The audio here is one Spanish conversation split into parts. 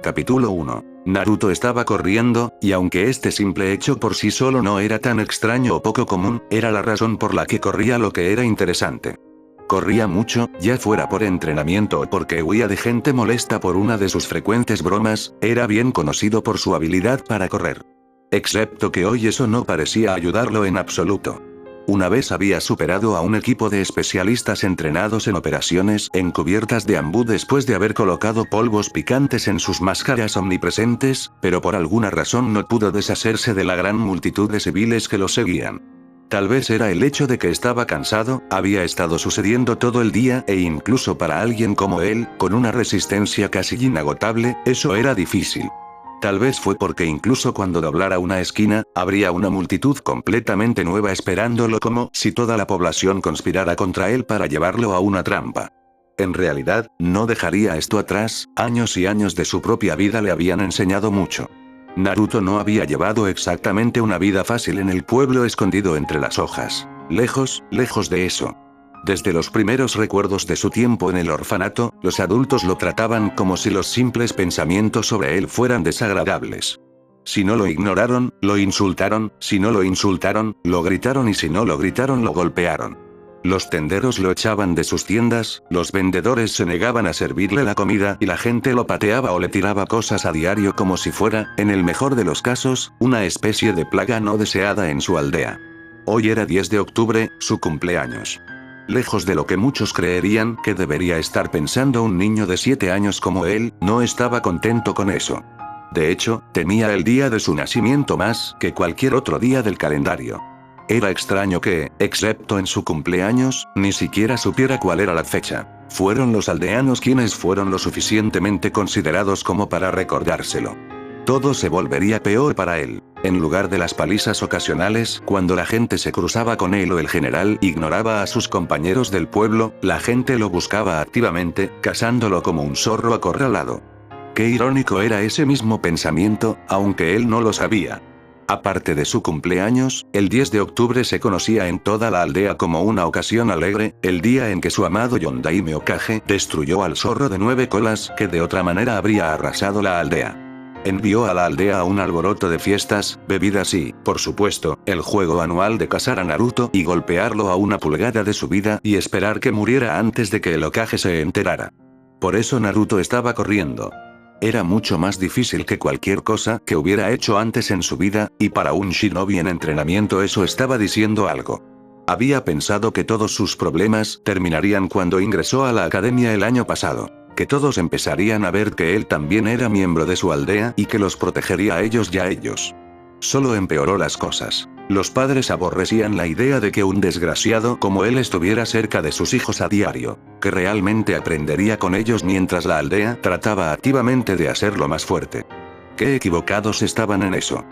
Capítulo 1. Naruto estaba corriendo, y aunque este simple hecho por sí solo no era tan extraño o poco común, era la razón por la que corría lo que era interesante. Corría mucho, ya fuera por entrenamiento o porque huía de gente molesta por una de sus frecuentes bromas, era bien conocido por su habilidad para correr. Excepto que hoy eso no parecía ayudarlo en absoluto. Una vez había superado a un equipo de especialistas entrenados en operaciones encubiertas de ambú después de haber colocado polvos picantes en sus máscaras omnipresentes, pero por alguna razón no pudo deshacerse de la gran multitud de civiles que lo seguían. Tal vez era el hecho de que estaba cansado, había estado sucediendo todo el día e incluso para alguien como él, con una resistencia casi inagotable, eso era difícil. Tal vez fue porque incluso cuando doblara una esquina, habría una multitud completamente nueva esperándolo como si toda la población conspirara contra él para llevarlo a una trampa. En realidad, no dejaría esto atrás, años y años de su propia vida le habían enseñado mucho. Naruto no había llevado exactamente una vida fácil en el pueblo escondido entre las hojas. Lejos, lejos de eso. Desde los primeros recuerdos de su tiempo en el orfanato, los adultos lo trataban como si los simples pensamientos sobre él fueran desagradables. Si no lo ignoraron, lo insultaron, si no lo insultaron, lo gritaron y si no lo gritaron lo golpearon. Los tenderos lo echaban de sus tiendas, los vendedores se negaban a servirle la comida y la gente lo pateaba o le tiraba cosas a diario como si fuera, en el mejor de los casos, una especie de plaga no deseada en su aldea. Hoy era 10 de octubre, su cumpleaños. Lejos de lo que muchos creerían que debería estar pensando un niño de 7 años como él, no estaba contento con eso. De hecho, temía el día de su nacimiento más que cualquier otro día del calendario. Era extraño que, excepto en su cumpleaños, ni siquiera supiera cuál era la fecha. Fueron los aldeanos quienes fueron lo suficientemente considerados como para recordárselo. Todo se volvería peor para él. En lugar de las palizas ocasionales, cuando la gente se cruzaba con él o el general ignoraba a sus compañeros del pueblo, la gente lo buscaba activamente, cazándolo como un zorro acorralado. Qué irónico era ese mismo pensamiento, aunque él no lo sabía. Aparte de su cumpleaños, el 10 de octubre se conocía en toda la aldea como una ocasión alegre, el día en que su amado Yondaime Hokage destruyó al zorro de 9 colas que de otra manera habría arrasado la aldea. Envió a la aldea a un alboroto de fiestas, bebidas y, por supuesto, el juego anual de cazar a Naruto y golpearlo a una pulgada de su vida y esperar que muriera antes de que el Hokage se enterara. Por eso Naruto estaba corriendo. Era mucho más difícil que cualquier cosa que hubiera hecho antes en su vida, y para un shinobi en entrenamiento eso estaba diciendo algo. Había pensado que todos sus problemas terminarían cuando ingresó a la academia el año pasado. Que todos empezarían a ver que él también era miembro de su aldea y que los protegería a ellos y a ellos. Solo empeoró las cosas. Los padres aborrecían la idea de que un desgraciado como él estuviera cerca de sus hijos a diario, que realmente aprendería con ellos mientras la aldea trataba activamente de hacerlo más fuerte. Qué equivocados estaban en eso.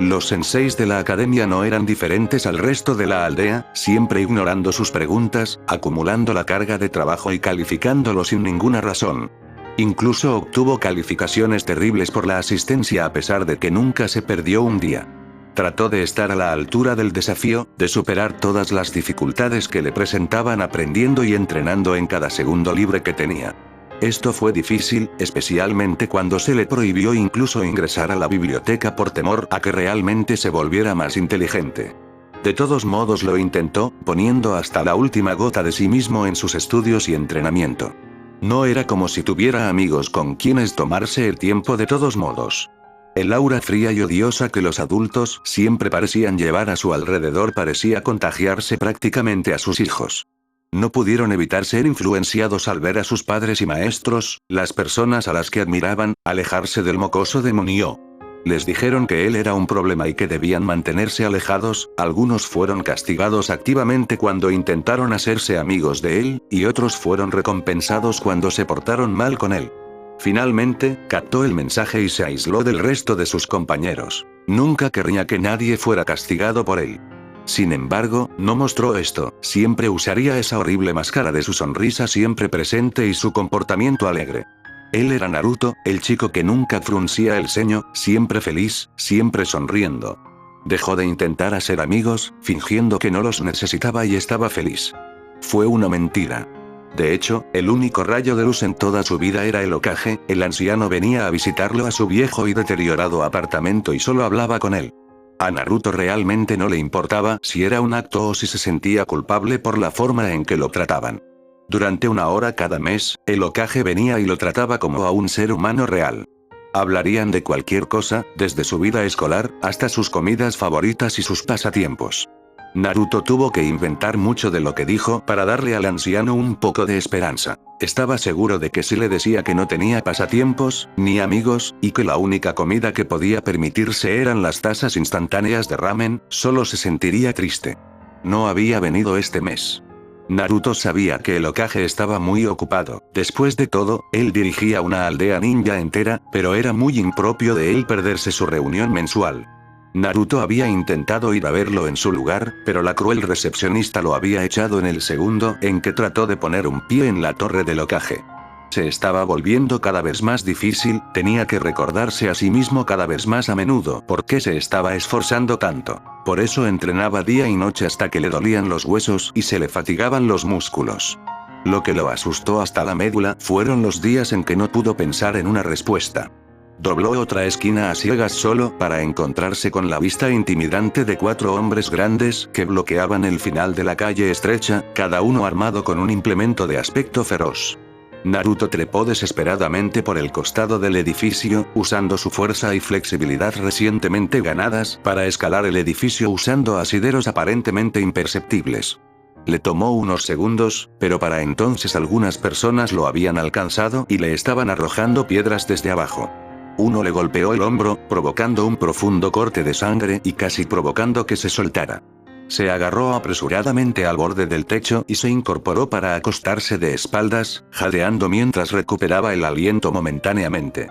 Los senseis de la academia no eran diferentes al resto de la aldea, siempre ignorando sus preguntas, acumulando la carga de trabajo y calificándolo sin ninguna razón. Incluso obtuvo calificaciones terribles por la asistencia a pesar de que nunca se perdió un día. Trató de estar a la altura del desafío, de superar todas las dificultades que le presentaban aprendiendo y entrenando en cada segundo libre que tenía. Esto fue difícil, especialmente cuando se le prohibió incluso ingresar a la biblioteca por temor a que realmente se volviera más inteligente. De todos modos lo intentó, poniendo hasta la última gota de sí mismo en sus estudios y entrenamiento. No era como si tuviera amigos con quienes tomarse el tiempo de todos modos. El aura fría y odiosa que los adultos siempre parecían llevar a su alrededor parecía contagiarse prácticamente a sus hijos. No pudieron evitar ser influenciados al ver a sus padres y maestros, las personas a las que admiraban, alejarse del mocoso demonio. Les dijeron que él era un problema y que debían mantenerse alejados, algunos fueron castigados activamente cuando intentaron hacerse amigos de él, y otros fueron recompensados cuando se portaron mal con él. Finalmente, captó el mensaje y se aisló del resto de sus compañeros. Nunca querría que nadie fuera castigado por él. Sin embargo, no mostró esto, siempre usaría esa horrible máscara de su sonrisa siempre presente y su comportamiento alegre. Él era Naruto, el chico que nunca fruncía el ceño, siempre feliz, siempre sonriendo. Dejó de intentar hacer amigos, fingiendo que no los necesitaba y estaba feliz. Fue una mentira. De hecho, el único rayo de luz en toda su vida era el Hokage. El anciano venía a visitarlo a su viejo y deteriorado apartamento y solo hablaba con él. A Naruto realmente no le importaba si era un acto o si se sentía culpable por la forma en que lo trataban. Durante 1 hora cada mes, el Hokage venía y lo trataba como a un ser humano real. Hablarían de cualquier cosa, desde su vida escolar, hasta sus comidas favoritas y sus pasatiempos. Naruto tuvo que inventar mucho de lo que dijo para darle al anciano un poco de esperanza. Estaba seguro de que si le decía que no tenía pasatiempos, ni amigos, y que la única comida que podía permitirse eran las tazas instantáneas de ramen, solo se sentiría triste. No había venido este mes. Naruto sabía que el Hokage estaba muy ocupado. Después de todo, él dirigía una aldea ninja entera, pero era muy impropio de él perderse su reunión mensual. Naruto había intentado ir a verlo en su lugar, pero la cruel recepcionista lo había echado en el segundo en que trató de poner un pie en la torre del Hokage. Se estaba volviendo cada vez más difícil, tenía que recordarse a sí mismo cada vez más a menudo por qué se estaba esforzando tanto. Por eso entrenaba día y noche hasta que le dolían los huesos y se le fatigaban los músculos. Lo que lo asustó hasta la médula fueron los días en que no pudo pensar en una respuesta. Dobló otra esquina a ciegas solo para encontrarse con la vista intimidante de 4 hombres grandes que bloqueaban el final de la calle estrecha, cada uno armado con un implemento de aspecto feroz. Naruto trepó desesperadamente por el costado del edificio, usando su fuerza y flexibilidad recientemente ganadas para escalar el edificio usando asideros aparentemente imperceptibles. Le tomó unos segundos, pero para entonces algunas personas lo habían alcanzado y le estaban arrojando piedras desde abajo. Uno le golpeó el hombro, provocando un profundo corte de sangre y casi provocando que se soltara. Se agarró apresuradamente al borde del techo y se incorporó para acostarse de espaldas, jadeando mientras recuperaba el aliento momentáneamente.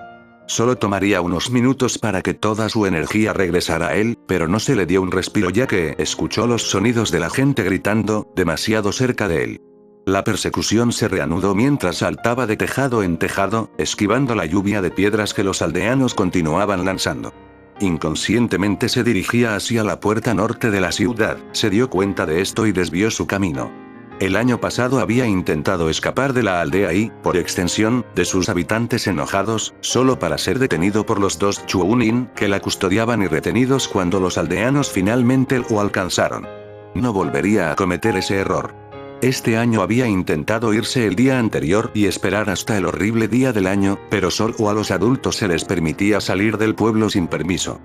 Solo tomaría unos minutos para que toda su energía regresara a él, pero no se le dio un respiro ya que escuchó los sonidos de la gente gritando, demasiado cerca de él. La persecución se reanudó mientras saltaba de tejado en tejado, esquivando la lluvia de piedras que los aldeanos continuaban lanzando. Inconscientemente se dirigía hacia la puerta norte de la ciudad, se dio cuenta de esto y desvió su camino. El año pasado había intentado escapar de la aldea y, por extensión, de sus habitantes enojados, solo para ser detenido por los 2 Chunin que la custodiaban y retenidos cuando los aldeanos finalmente lo alcanzaron. No volvería a cometer ese error. Este año había intentado irse el día anterior y esperar hasta el horrible día del año, pero solo a los adultos se les permitía salir del pueblo sin permiso.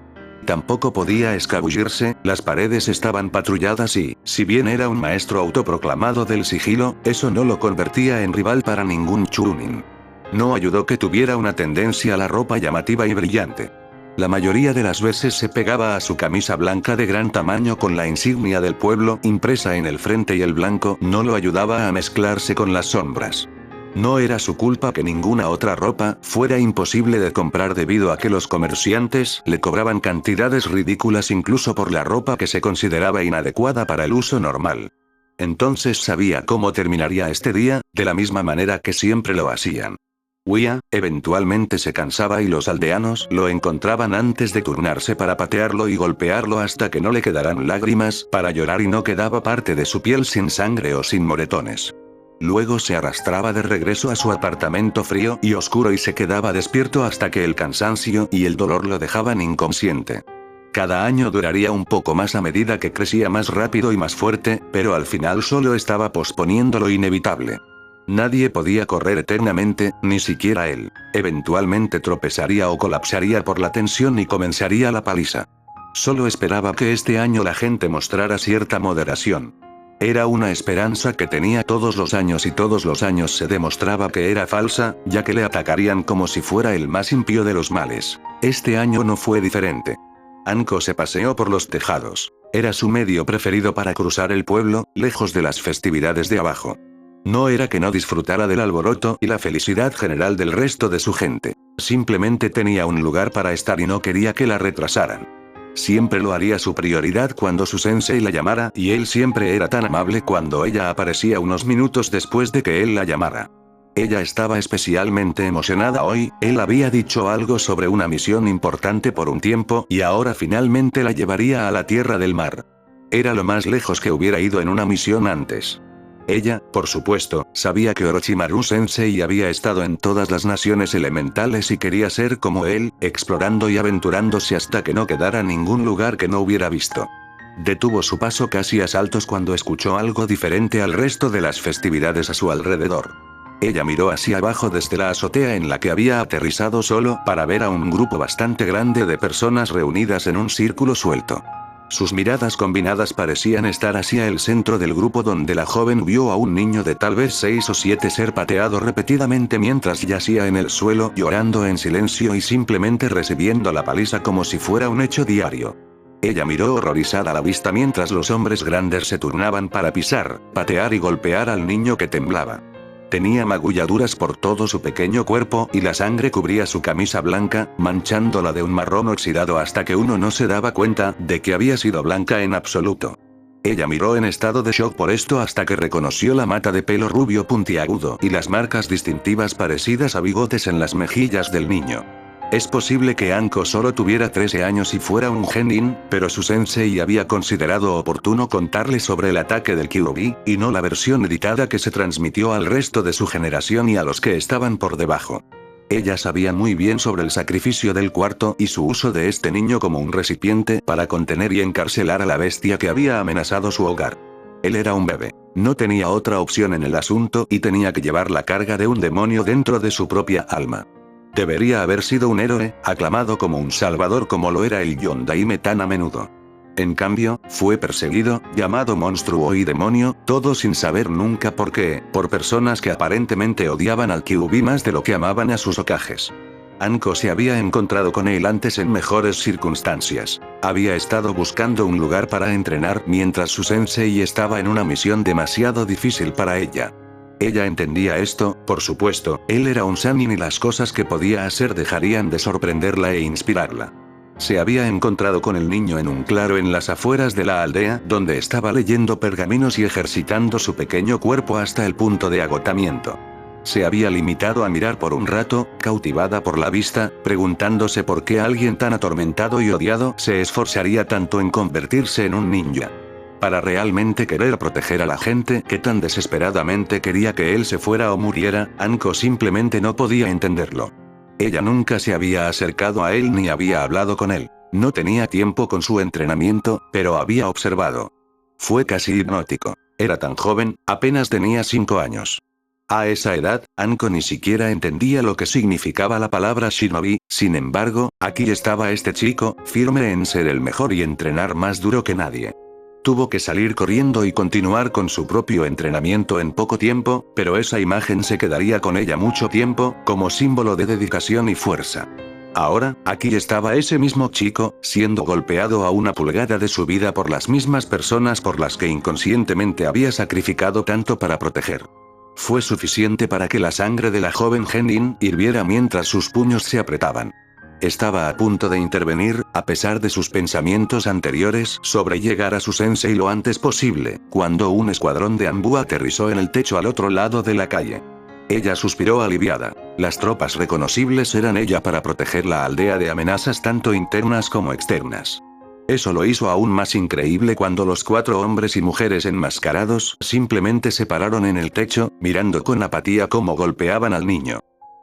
Tampoco podía escabullirse, las paredes estaban patrulladas y, si bien era un maestro autoproclamado del sigilo, eso no lo convertía en rival para ningún Chunin. No ayudó que tuviera una tendencia a la ropa llamativa y brillante. La mayoría de las veces se pegaba a su camisa blanca de gran tamaño con la insignia del pueblo impresa en el frente y el blanco no lo ayudaba a mezclarse con las sombras. No era su culpa que ninguna otra ropa fuera imposible de comprar debido a que los comerciantes le cobraban cantidades ridículas incluso por la ropa que se consideraba inadecuada para el uso normal. Entonces sabía cómo terminaría este día, de la misma manera que siempre lo hacían. Huía, eventualmente se cansaba y los aldeanos lo encontraban antes de turnarse para patearlo y golpearlo hasta que no le quedaran lágrimas para llorar y no quedaba parte de su piel sin sangre o sin moretones. Luego se arrastraba de regreso a su apartamento frío y oscuro y se quedaba despierto hasta que el cansancio y el dolor lo dejaban inconsciente. Cada año duraría un poco más a medida que crecía más rápido y más fuerte, pero al final solo estaba posponiendo lo inevitable. Nadie podía correr eternamente, ni siquiera él. Eventualmente tropezaría o colapsaría por la tensión y comenzaría la paliza. Solo esperaba que este año la gente mostrara cierta moderación. Era una esperanza que tenía todos los años y todos los años se demostraba que era falsa, ya que le atacarían como si fuera el más impío de los males. Este año no fue diferente. Anko se paseó por los tejados. Era su medio preferido para cruzar el pueblo, lejos de las festividades de abajo. No era que no disfrutara del alboroto y la felicidad general del resto de su gente. Simplemente tenía un lugar para estar y no quería que la retrasaran. Siempre lo haría su prioridad cuando su sensei la llamara y él siempre era tan amable cuando ella aparecía unos minutos después de que él la llamara. Ella estaba especialmente emocionada hoy, él había dicho algo sobre una misión importante por un tiempo y ahora finalmente la llevaría a la Tierra del Mar. Era lo más lejos que hubiera ido en una misión antes. Ella, por supuesto, sabía que Orochimaru-sensei había estado en todas las naciones elementales y quería ser como él, explorando y aventurándose hasta que no quedara ningún lugar que no hubiera visto. Detuvo su paso casi a saltos cuando escuchó algo diferente al resto de las festividades a su alrededor. Ella miró hacia abajo desde la azotea en la que había aterrizado solo para ver a un grupo bastante grande de personas reunidas en un círculo suelto. Sus miradas combinadas parecían estar hacia el centro del grupo donde la joven vio a un niño de tal vez 6 o 7 ser pateado repetidamente mientras yacía en el suelo llorando en silencio y simplemente recibiendo la paliza como si fuera un hecho diario. Ella miró horrorizada la vista mientras los hombres grandes se turnaban para pisar, patear y golpear al niño que temblaba. Tenía magulladuras por todo su pequeño cuerpo y la sangre cubría su camisa blanca, manchándola de un marrón oxidado hasta que uno no se daba cuenta de que había sido blanca en absoluto. Ella miró en estado de shock por esto hasta que reconoció la mata de pelo rubio puntiagudo y las marcas distintivas parecidas a bigotes en las mejillas del niño. Es posible que Anko solo tuviera 13 años y fuera un genin, pero su sensei había considerado oportuno contarle sobre el ataque del Kyuubi, y no la versión editada que se transmitió al resto de su generación y a los que estaban por debajo. Ella sabía muy bien sobre el sacrificio del cuarto y su uso de este niño como un recipiente para contener y encarcelar a la bestia que había amenazado su hogar. Él era un bebé. No tenía otra opción en el asunto y tenía que llevar la carga de un demonio dentro de su propia alma. Debería haber sido un héroe, aclamado como un salvador como lo era el Yondaime tan a menudo. En cambio, fue perseguido, llamado monstruo y demonio, todo sin saber nunca por qué, por personas que aparentemente odiaban al Kyuubi más de lo que amaban a sus Hokages. Anko se había encontrado con él antes en mejores circunstancias. Había estado buscando un lugar para entrenar mientras su sensei estaba en una misión demasiado difícil para ella. Ella entendía esto, por supuesto, él era un Sannin y las cosas que podía hacer dejarían de sorprenderla e inspirarla. Se había encontrado con el niño en un claro en las afueras de la aldea, donde estaba leyendo pergaminos y ejercitando su pequeño cuerpo hasta el punto de agotamiento. Se había limitado a mirar por un rato, cautivada por la vista, preguntándose por qué alguien tan atormentado y odiado se esforzaría tanto en convertirse en un ninja. Para realmente querer proteger a la gente que tan desesperadamente quería que él se fuera o muriera, Anko simplemente no podía entenderlo. Ella nunca se había acercado a él ni había hablado con él. No tenía tiempo con su entrenamiento, pero había observado. Fue casi hipnótico. Era tan joven, apenas tenía 5 años. A esa edad, Anko ni siquiera entendía lo que significaba la palabra shinobi, sin embargo, aquí estaba este chico, firme en ser el mejor y entrenar más duro que nadie. Tuvo que salir corriendo y continuar con su propio entrenamiento en poco tiempo, pero esa imagen se quedaría con ella mucho tiempo, como símbolo de dedicación y fuerza. Ahora, aquí estaba ese mismo chico, siendo golpeado a una pulgada de su vida por las mismas personas por las que inconscientemente había sacrificado tanto para proteger. Fue suficiente para que la sangre de la joven genin hirviera mientras sus puños se apretaban. Estaba a punto de intervenir, a pesar de sus pensamientos anteriores sobre llegar a su sensei lo antes posible, cuando un escuadrón de Anbu aterrizó en el techo al otro lado de la calle. Ella suspiró aliviada. Las tropas reconocibles eran ella para proteger la aldea de amenazas tanto internas como externas. Eso lo hizo aún más increíble cuando los 4 hombres y mujeres enmascarados simplemente se pararon en el techo, mirando con apatía cómo golpeaban al niño.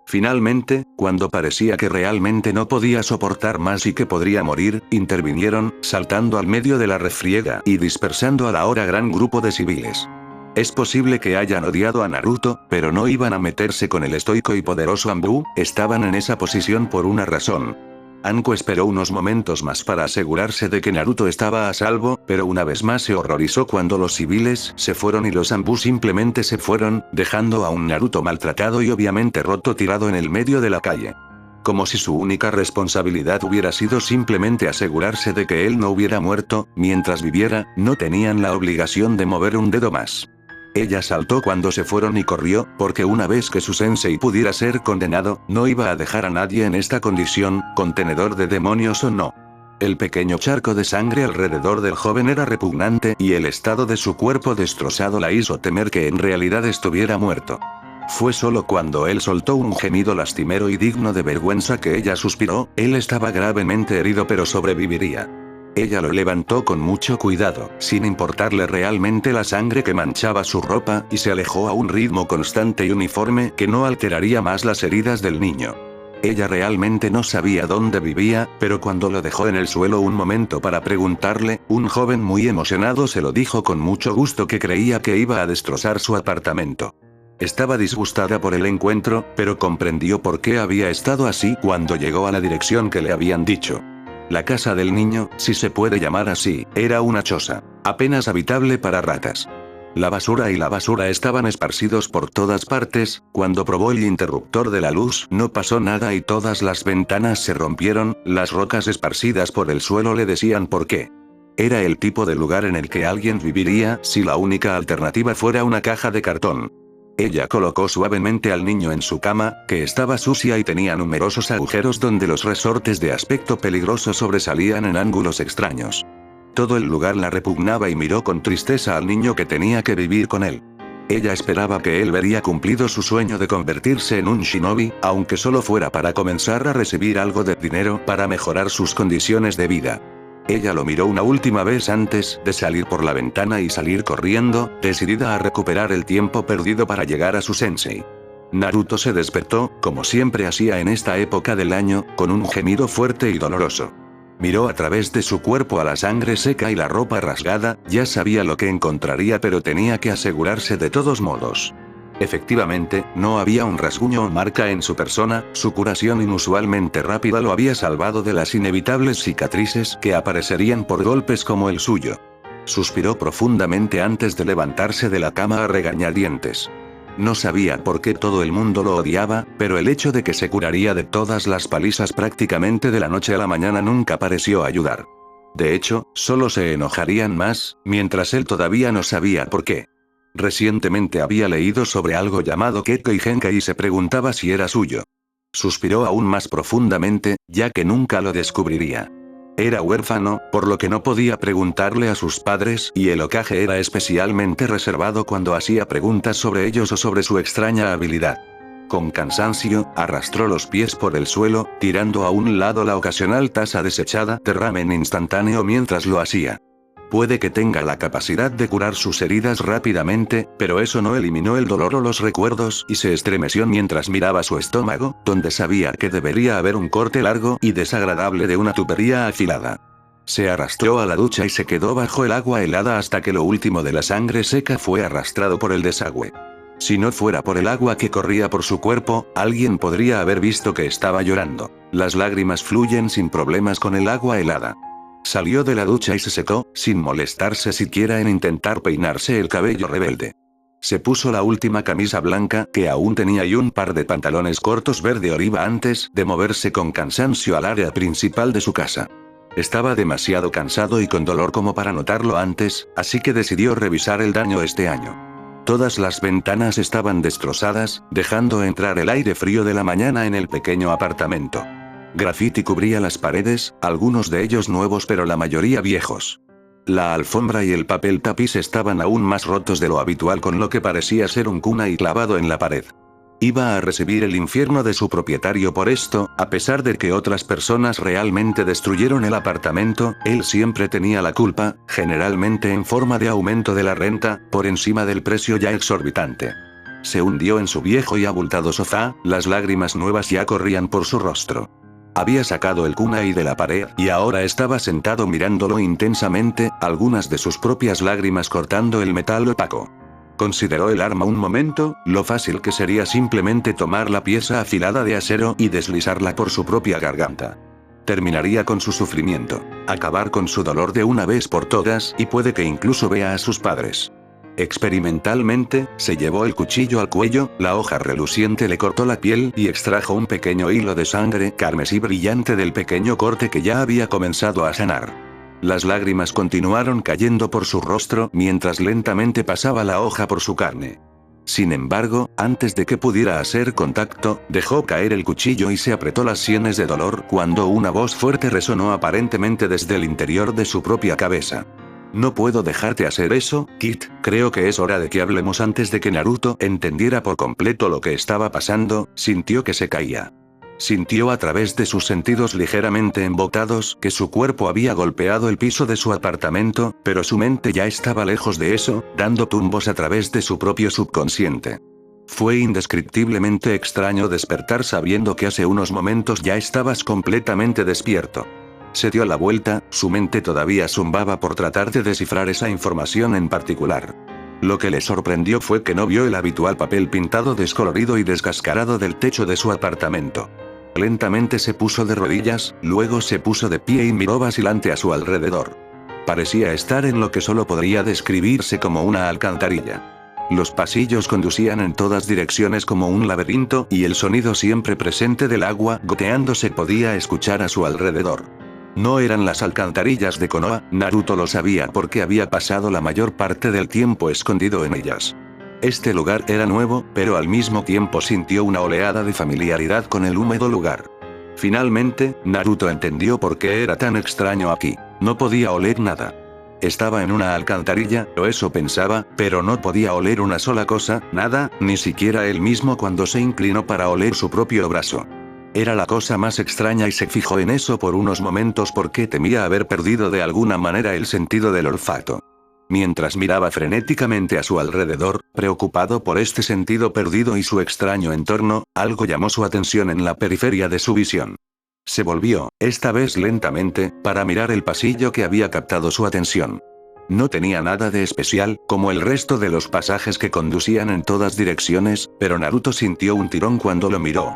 Finalmente, cuando parecía que realmente no podía soportar más y que podría morir, intervinieron, saltando al medio de la refriega y dispersando al ahora gran grupo de civiles. Es posible que hayan odiado a Naruto, pero no iban a meterse con el estoico y poderoso Anbu, estaban en esa posición por una razón. Anko esperó unos momentos más para asegurarse de que Naruto estaba a salvo, pero una vez más se horrorizó cuando los civiles se fueron y los Anbu simplemente se fueron, dejando a un Naruto maltratado y obviamente roto tirado en el medio de la calle. Como si su única responsabilidad hubiera sido simplemente asegurarse de que él no hubiera muerto, mientras viviera, no tenían la obligación de mover un dedo más. Ella saltó cuando se fueron y corrió, porque una vez que su sensei pudiera ser condenado, no iba a dejar a nadie en esta condición, contenedor de demonios o no. El pequeño charco de sangre alrededor del joven era repugnante y el estado de su cuerpo destrozado la hizo temer que en realidad estuviera muerto. Fue solo cuando él soltó un gemido lastimero y digno de vergüenza que ella suspiró, él estaba gravemente herido pero sobreviviría. Ella lo levantó con mucho cuidado, sin importarle realmente la sangre que manchaba su ropa, y se alejó a un ritmo constante y uniforme que no alteraría más las heridas del niño. Ella realmente no sabía dónde vivía, pero cuando lo dejó en el suelo un momento para preguntarle, un joven muy emocionado se lo dijo con mucho gusto que creía que iba a destrozar su apartamento. Estaba disgustada por el encuentro, pero comprendió por qué había estado así cuando llegó a la dirección que le habían dicho. La casa del niño, si se puede llamar así, era una choza, apenas habitable para ratas. La basura y la basura estaban esparcidos por todas partes. Cuando probó el interruptor de la luz, no pasó nada y todas las ventanas se rompieron, las rocas esparcidas por el suelo le decían por qué. Era el tipo de lugar en el que alguien viviría si la única alternativa fuera una caja de cartón. Ella colocó suavemente al niño en su cama, que estaba sucia y tenía numerosos agujeros donde los resortes de aspecto peligroso sobresalían en ángulos extraños. Todo el lugar la repugnaba y miró con tristeza al niño que tenía que vivir con él. Ella esperaba que él vería cumplido su sueño de convertirse en un shinobi, aunque solo fuera para comenzar a recibir algo de dinero para mejorar sus condiciones de vida. Ella lo miró una última vez antes de salir por la ventana y salir corriendo, decidida a recuperar el tiempo perdido para llegar a su sensei. Naruto se despertó, como siempre hacía en esta época del año, con un gemido fuerte y doloroso. Miró a través de su cuerpo a la sangre seca y la ropa rasgada, ya sabía lo que encontraría pero tenía que asegurarse de todos modos. Efectivamente, no había un rasguño o marca en su persona, su curación inusualmente rápida lo había salvado de las inevitables cicatrices que aparecerían por golpes como el suyo. Suspiró profundamente antes de levantarse de la cama a regañadientes. No sabía por qué todo el mundo lo odiaba, pero el hecho de que se curaría de todas las palizas prácticamente de la noche a la mañana nunca pareció ayudar. De hecho, solo se enojarían más, mientras él todavía no sabía por qué. Recientemente había leído sobre algo llamado Kekkei Genkai y se preguntaba si era suyo. Suspiró aún más profundamente, ya que nunca lo descubriría. Era huérfano, por lo que no podía preguntarle a sus padres y el Hokage era especialmente reservado cuando hacía preguntas sobre ellos o sobre su extraña habilidad. Con cansancio, arrastró los pies por el suelo, tirando a un lado la ocasional taza desechada de ramen instantáneo mientras lo hacía. Puede que tenga la capacidad de curar sus heridas rápidamente, pero eso no eliminó el dolor o los recuerdos y se estremeció mientras miraba su estómago, donde sabía que debería haber un corte largo y desagradable de una tubería afilada. Se arrastró a la ducha y se quedó bajo el agua helada hasta que lo último de la sangre seca fue arrastrado por el desagüe. Si no fuera por el agua que corría por su cuerpo, alguien podría haber visto que estaba llorando. Las lágrimas fluyen sin problemas con el agua helada. Salió de la ducha y se secó, sin molestarse siquiera en intentar peinarse el cabello rebelde. Se puso la última camisa blanca que aún tenía y un par de pantalones cortos verde oliva antes de moverse con cansancio al área principal de su casa. Estaba demasiado cansado y con dolor como para notarlo antes, así que decidió revisar el daño este año. Todas las ventanas estaban destrozadas, dejando entrar el aire frío de la mañana en el pequeño apartamento. Graffiti cubría las paredes, algunos de ellos nuevos pero la mayoría viejos. La alfombra y el papel tapiz estaban aún más rotos de lo habitual con lo que parecía ser un kunai clavado en la pared. Iba a recibir el infierno de su propietario por esto, a pesar de que otras personas realmente destruyeron el apartamento, él siempre tenía la culpa, generalmente en forma de aumento de la renta, por encima del precio ya exorbitante. Se hundió en su viejo y abultado sofá, las lágrimas nuevas ya corrían por su rostro. Había sacado el kunai de la pared y ahora estaba sentado mirándolo intensamente, algunas de sus propias lágrimas cortando el metal opaco. Consideró el arma un momento, lo fácil que sería simplemente tomar la pieza afilada de acero y deslizarla por su propia garganta. Terminaría con su sufrimiento, acabar con su dolor de una vez por todas y puede que incluso vea a sus padres. Experimentalmente, se llevó el cuchillo al cuello, la hoja reluciente le cortó la piel y extrajo un pequeño hilo de sangre carmesí brillante del pequeño corte que ya había comenzado a sanar. Las lágrimas continuaron cayendo por su rostro mientras lentamente pasaba la hoja por su carne. Sin embargo, antes de que pudiera hacer contacto, dejó caer el cuchillo y se apretó las sienes de dolor cuando una voz fuerte resonó aparentemente desde el interior de su propia cabeza. No puedo dejarte hacer eso, Kit, creo que es hora de que hablemos antes de que Naruto entendiera por completo lo que estaba pasando, sintió que se caía. Sintió a través de sus sentidos ligeramente embotados que su cuerpo había golpeado el piso de su apartamento, pero su mente ya estaba lejos de eso, dando tumbos a través de su propio subconsciente. Fue indescriptiblemente extraño despertar sabiendo que hace unos momentos ya estabas completamente despierto. Se dio la vuelta, su mente todavía zumbaba por tratar de descifrar esa información en particular. Lo que le sorprendió fue que no vio el habitual papel pintado descolorido y descascarado del techo de su apartamento. Lentamente se puso de rodillas, luego se puso de pie y miró vacilante a su alrededor. Parecía estar en lo que solo podría describirse como una alcantarilla. Los pasillos conducían en todas direcciones como un laberinto y el sonido siempre presente del agua goteando se podía escuchar a su alrededor. No eran las alcantarillas de Konoha, Naruto lo sabía porque había pasado la mayor parte del tiempo escondido en ellas. Este lugar era nuevo, pero al mismo tiempo sintió una oleada de familiaridad con el húmedo lugar. Finalmente, Naruto entendió por qué era tan extraño aquí. No podía oler nada. Estaba en una alcantarilla, o eso pensaba, pero no podía oler una sola cosa, nada, ni siquiera él mismo cuando se inclinó para oler su propio brazo. Era la cosa más extraña y se fijó en eso por unos momentos porque temía haber perdido de alguna manera el sentido del olfato. Mientras miraba frenéticamente a su alrededor, preocupado por este sentido perdido y su extraño entorno, algo llamó su atención en la periferia de su visión. Se volvió, esta vez lentamente, para mirar el pasillo que había captado su atención. No tenía nada de especial, como el resto de los pasajes que conducían en todas direcciones, pero Naruto sintió un tirón cuando lo miró.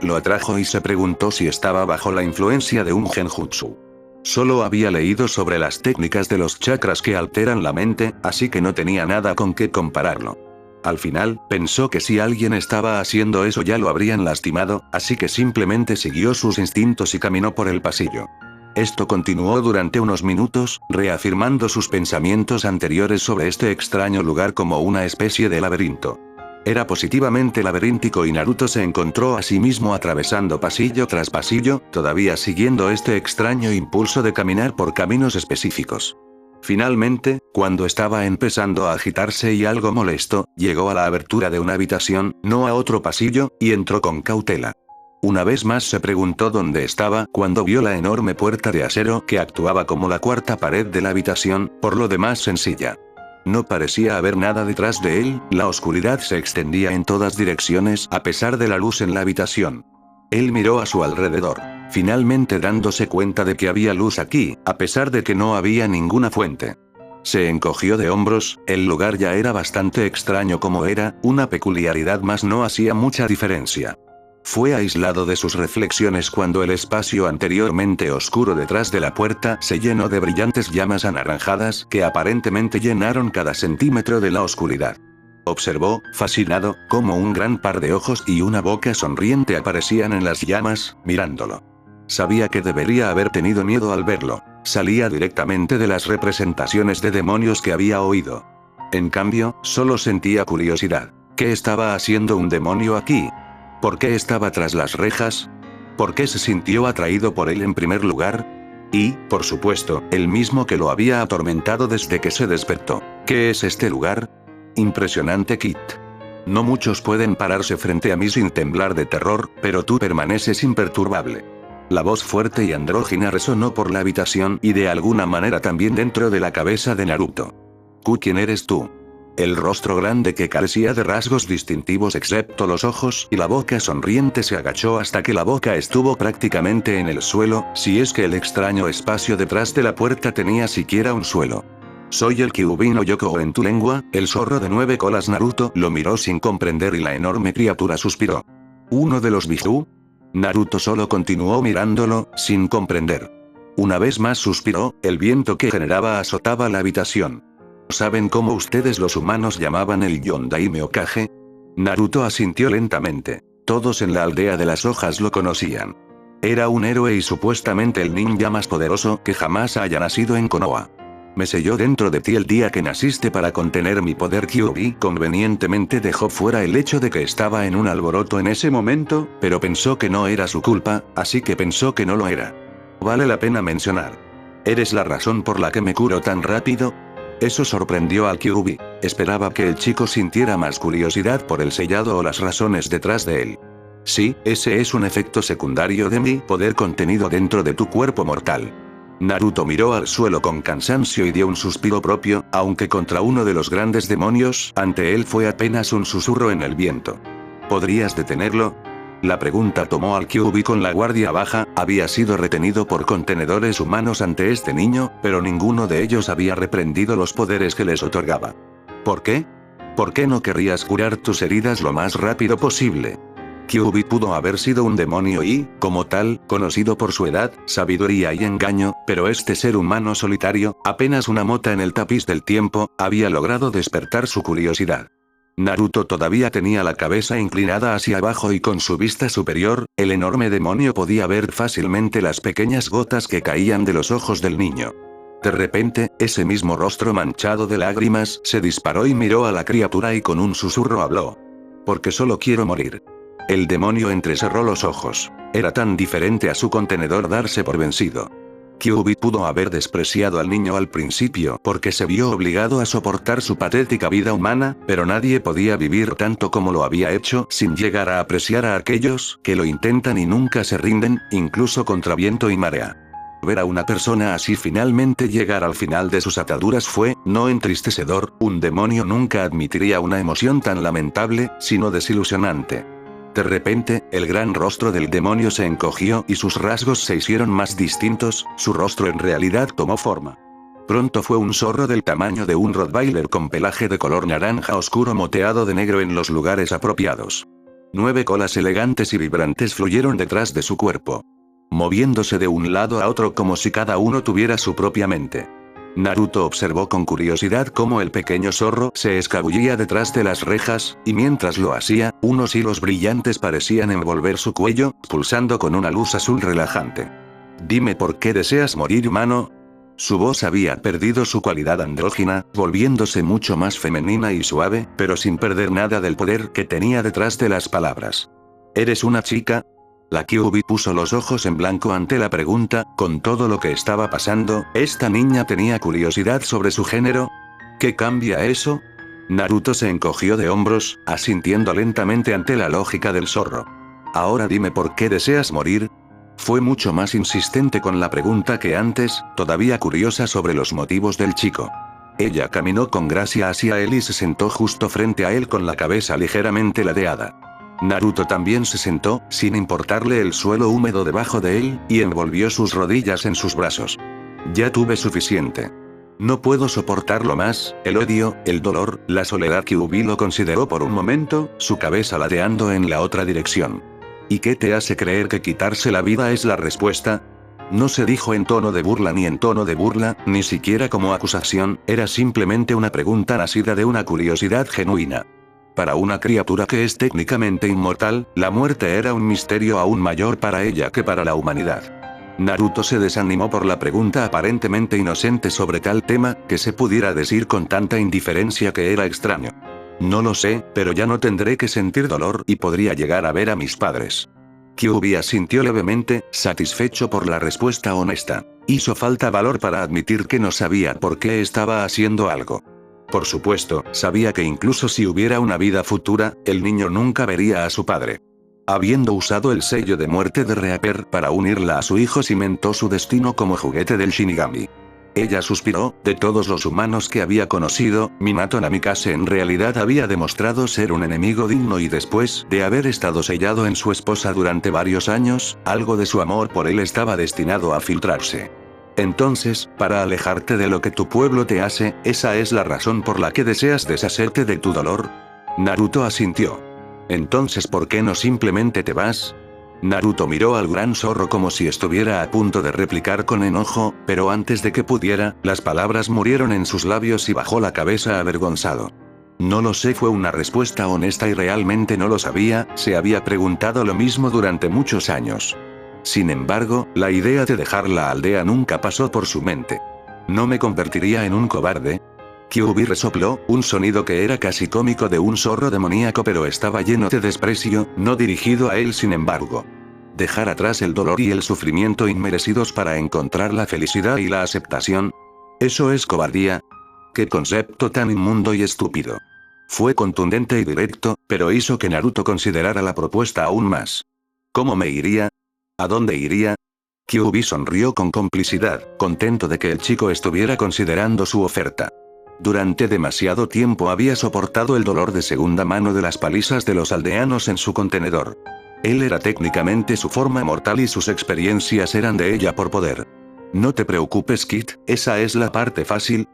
Lo atrajo y se preguntó si estaba bajo la influencia de un genjutsu. Solo había leído sobre las técnicas de los chakras que alteran la mente, así que no tenía nada con qué compararlo. Al final, pensó que si alguien estaba haciendo eso ya lo habrían lastimado, así que simplemente siguió sus instintos y caminó por el pasillo. Esto continuó durante unos minutos, reafirmando sus pensamientos anteriores sobre este extraño lugar como una especie de laberinto. Era positivamente laberíntico y Naruto se encontró a sí mismo atravesando pasillo tras pasillo, todavía siguiendo este extraño impulso de caminar por caminos específicos. Finalmente, cuando estaba empezando a agitarse y algo molesto, llegó a la abertura de una habitación, no a otro pasillo, y entró con cautela. Una vez más se preguntó dónde estaba cuando vio la enorme puerta de acero que actuaba como la cuarta pared de la habitación, por lo demás sencilla. No parecía haber nada detrás de él, la oscuridad se extendía en todas direcciones a pesar de la luz en la habitación. Él miró a su alrededor, finalmente dándose cuenta de que había luz aquí, a pesar de que no había ninguna fuente. Se encogió de hombros, el lugar ya era bastante extraño como era, una peculiaridad más no hacía mucha diferencia. Fue aislado de sus reflexiones cuando el espacio anteriormente oscuro detrás de la puerta se llenó de brillantes llamas anaranjadas que aparentemente llenaron cada centímetro de la oscuridad. Observó, fascinado, cómo un gran par de ojos y una boca sonriente aparecían en las llamas, mirándolo. Sabía que debería haber tenido miedo al verlo. Salía directamente de las representaciones de demonios que había oído. En cambio, solo sentía curiosidad. ¿Qué estaba haciendo un demonio aquí? ¿Por qué estaba tras las rejas? ¿Por qué se sintió atraído por él en primer lugar? Y, por supuesto, el mismo que lo había atormentado desde que se despertó. ¿Qué es este lugar? Impresionante, Kit. No muchos pueden pararse frente a mí sin temblar de terror, pero tú permaneces imperturbable. La voz fuerte y andrógina resonó por la habitación y de alguna manera también dentro de la cabeza de Naruto. ¿Quién eres tú? El rostro grande que carecía de rasgos distintivos excepto los ojos y la boca sonriente se agachó hasta que la boca estuvo prácticamente en el suelo, si es que el extraño espacio detrás de la puerta tenía siquiera un suelo. Soy el Kyuubi no Yoko en tu lengua, el zorro de 9 colas. Naruto lo miró sin comprender y la enorme criatura suspiró. ¿Uno de los Biju? Naruto solo continuó mirándolo, sin comprender. Una vez más suspiró, el viento que generaba azotaba la habitación. ¿Saben cómo ustedes los humanos llamaban el Yondaime Hokage? Naruto asintió lentamente. Todos en la aldea de las hojas lo conocían. Era un héroe y supuestamente el ninja más poderoso que jamás haya nacido en Konoha. Me selló dentro de ti el día que naciste para contener mi poder. Kyuubi convenientemente dejó fuera el hecho de que estaba en un alboroto en ese momento, pero pensó que no era su culpa, así que pensó que no lo era. Vale la pena mencionar. ¿Eres la razón por la que me curo tan rápido? Eso sorprendió al Kyuubi. Esperaba que el chico sintiera más curiosidad por el sellado o las razones detrás de él. Sí, ese es un efecto secundario de mi poder contenido dentro de tu cuerpo mortal. Naruto miró al suelo con cansancio y dio un suspiro propio, aunque contra uno de los grandes demonios, ante él fue apenas un susurro en el viento. ¿Podrías detenerlo? La pregunta tomó al Kyuubi con la guardia baja, había sido retenido por contenedores humanos ante este niño, pero ninguno de ellos había reprendido los poderes que les otorgaba. ¿Por qué? ¿Por qué no querrías curar tus heridas lo más rápido posible? Kyuubi pudo haber sido un demonio y, como tal, conocido por su edad, sabiduría y engaño, pero este ser humano solitario, apenas una mota en el tapiz del tiempo, había logrado despertar su curiosidad. Naruto todavía tenía la cabeza inclinada hacia abajo y con su vista superior, el enorme demonio podía ver fácilmente las pequeñas gotas que caían de los ojos del niño. De repente, ese mismo rostro manchado de lágrimas se disparó y miró a la criatura y con un susurro habló. Porque solo quiero morir. El demonio entrecerró los ojos. Era tan diferente a su contenedor darse por vencido. Kyuubi pudo haber despreciado al niño al principio porque se vio obligado a soportar su patética vida humana, pero nadie podía vivir tanto como lo había hecho sin llegar a apreciar a aquellos que lo intentan y nunca se rinden, incluso contra viento y marea. Ver a una persona así finalmente llegar al final de sus ataduras fue, no entristecedor, un demonio nunca admitiría una emoción tan lamentable, sino desilusionante. De repente, el gran rostro del demonio se encogió y sus rasgos se hicieron más distintos, su rostro en realidad tomó forma. Pronto fue un zorro del tamaño de un rottweiler con pelaje de color naranja oscuro moteado de negro en los lugares apropiados. 9 colas elegantes y vibrantes fluyeron detrás de su cuerpo, moviéndose de un lado a otro como si cada uno tuviera su propia mente. Naruto observó con curiosidad cómo el pequeño zorro se escabullía detrás de las rejas, y mientras lo hacía, unos hilos brillantes parecían envolver su cuello, pulsando con una luz azul relajante. «Dime por qué deseas morir, mano». Su voz había perdido su cualidad andrógina, volviéndose mucho más femenina y suave, pero sin perder nada del poder que tenía detrás de las palabras. «¿Eres una chica?». La Kyuubi puso los ojos en blanco ante la pregunta, con todo lo que estaba pasando, ¿esta niña tenía curiosidad sobre su género? ¿Qué cambia eso? Naruto se encogió de hombros, asintiendo lentamente ante la lógica del zorro. Ahora dime por qué deseas morir. Fue mucho más insistente con la pregunta que antes, todavía curiosa sobre los motivos del chico. Ella caminó con gracia hacia él y se sentó justo frente a él con la cabeza ligeramente ladeada. Naruto también se sentó, sin importarle el suelo húmedo debajo de él, y envolvió sus rodillas en sus brazos. Ya tuve suficiente. No puedo soportarlo más, el odio, el dolor, la soledad. Kyuubi lo consideró por un momento, su cabeza ladeando en la otra dirección. ¿Y qué te hace creer que quitarse la vida es la respuesta? No se dijo en tono de burla ni en tono de burla, ni siquiera como acusación, era simplemente una pregunta nacida de una curiosidad genuina. Para una criatura que es técnicamente inmortal, la muerte era un misterio aún mayor para ella que para la humanidad. Naruto se desanimó por la pregunta aparentemente inocente sobre tal tema, que se pudiera decir con tanta indiferencia que era extraño. No lo sé, pero ya no tendré que sentir dolor y podría llegar a ver a mis padres. Kyuubi asintió levemente, satisfecho por la respuesta honesta. Hizo falta valor para admitir que no sabía por qué estaba haciendo algo. Por supuesto, sabía que incluso si hubiera una vida futura, el niño nunca vería a su padre. Habiendo usado el sello de muerte de Reaper para unirla a su hijo, cimentó su destino como juguete del Shinigami. Ella suspiró, de todos los humanos que había conocido, Minato Namikaze en realidad había demostrado ser un enemigo digno y después de haber estado sellado en su esposa durante varios años, algo de su amor por él estaba destinado a filtrarse. Entonces, para alejarte de lo que tu pueblo te hace, ¿esa es la razón por la que deseas deshacerte de tu dolor? Naruto asintió. Entonces, ¿por qué no simplemente te vas? Naruto miró al gran zorro como si estuviera a punto de replicar con enojo, pero antes de que pudiera, las palabras murieron en sus labios y bajó la cabeza avergonzado. No lo sé, fue una respuesta honesta y realmente no lo sabía, se había preguntado lo mismo durante muchos años. Sin embargo, la idea de dejar la aldea nunca pasó por su mente. ¿No me convertiría en un cobarde? Kyuubi resopló, un sonido que era casi cómico de un zorro demoníaco, pero estaba lleno de desprecio, no dirigido a él sin embargo. Dejar atrás el dolor y el sufrimiento inmerecidos para encontrar la felicidad y la aceptación. ¿Eso es cobardía? ¡Qué concepto tan inmundo y estúpido! Fue contundente y directo, pero hizo que Naruto considerara la propuesta aún más. ¿Cómo me iría? ¿A dónde iría? Kyuubi sonrió con complicidad, contento de que el chico estuviera considerando su oferta. Durante demasiado tiempo había soportado el dolor de segunda mano de las palizas de los aldeanos en su contenedor. Él era técnicamente su forma mortal y sus experiencias eran de ella por poder. No te preocupes, Kit, esa es la parte fácil,